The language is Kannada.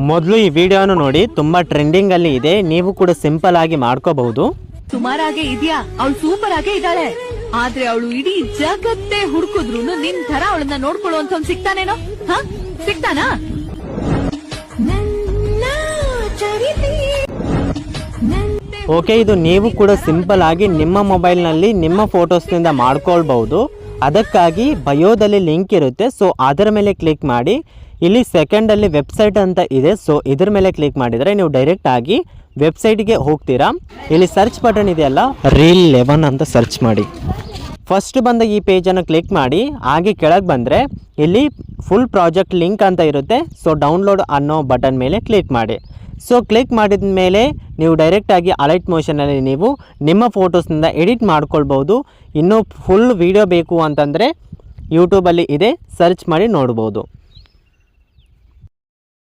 ಮೊದಲು ಈ ವಿಡಿಯೋನ ನೋಡಿ, ತುಂಬಾ ಟ್ರೆಂಡಿಂಗ್ ಅಲ್ಲಿ ಇದೆ. ನೀವು ಕೂಡ ಸಿಂಪಲ್ ಆಗಿ ಮಾಡ್ಕೋಬಹುದು. ಸುಮಾರಾಗೆ ಇದೆಯಾ, ಅವಳು ಸೂಪರ್ ಆಗೇ ಇದ್ದಾಳೆ. ಆದ್ರೆ ಅವಳು ಇಡೀ ಜಗತ್ತೇ ಹುಡುಕಿದ್ರು ನಿನ್ ತರ ಅವಳನ್ನ ನೋಡ್ಕೊಳ್ಳುವಂತ ಸಿಗ್ತಾನೇನೋ? ಸಿಗ್ತಾನಾ? ಓಕೆ, ಇದು ನೀವು ಕೂಡ ಸಿಂಪಲ್ ಆಗಿ ನಿಮ್ಮ ಮೊಬೈಲ್ ನಲ್ಲಿ ನಿಮ್ಮ ಫೋಟೋಸ್ ನಿಂದ ಮಾಡ್ಕೊಳ್ಬಹುದು. ಅದಕ್ಕಾಗಿ ಬಯೋದಲ್ಲಿ ಲಿಂಕ್ ಇರುತ್ತೆ, ಸೊ ಅದರ ಮೇಲೆ ಕ್ಲಿಕ್ ಮಾಡಿ. ಇಲ್ಲಿ ಸೆಕೆಂಡ್ ಅಲ್ಲಿ ವೆಬ್ಸೈಟ್ ಅಂತ ಇದೆ, ಸೊ ಇದ್ರ ಮೇಲೆ ಕ್ಲಿಕ್ ಮಾಡಿದರೆ ನೀವು ಡೈರೆಕ್ಟ್ ಆಗಿ ವೆಬ್ಸೈಟ್ಗೆ ಹೋಗ್ತೀರಾ. ಇಲ್ಲಿ ಸರ್ಚ್ ಬಟನ್ ಇದೆಯಲ್ಲ, ರೀಲ್ 11 ಅಂತ ಸರ್ಚ್ ಮಾಡಿ. ಫಸ್ಟ್ ಬಂದ ಈ ಪೇಜನ್ನು ಕ್ಲಿಕ್ ಮಾಡಿ. ಹಾಗೆ ಕೆಳಗೆ ಬಂದರೆ ಇಲ್ಲಿ ಫುಲ್ ಪ್ರಾಜೆಕ್ಟ್ ಲಿಂಕ್ ಅಂತ ಇರುತ್ತೆ, ಸೊ ಡೌನ್ಲೋಡ್ ಅನ್ನೋ ಬಟನ್ ಮೇಲೆ ಕ್ಲಿಕ್ ಮಾಡಿ. ಸೊ ಕ್ಲಿಕ್ ಮಾಡಿದ ಮೇಲೆ ನೀವು ಡೈರೆಕ್ಟಾಗಿ ಅಲೈಟ್ ಮೋಷನಲ್ಲಿ ನೀವು ನಿಮ್ಮ ಫೋಟೋಸ್ನಿಂದ ಎಡಿಟ್ ಮಾಡ್ಕೊಳ್ಬೋದು. ಇನ್ನೂ ಫುಲ್ ವೀಡಿಯೋ ಬೇಕು ಅಂತಂದರೆ ಯೂಟ್ಯೂಬಲ್ಲಿ ಇದೆ, ಸರ್ಚ್ ಮಾಡಿ ನೋಡ್ಬೋದು.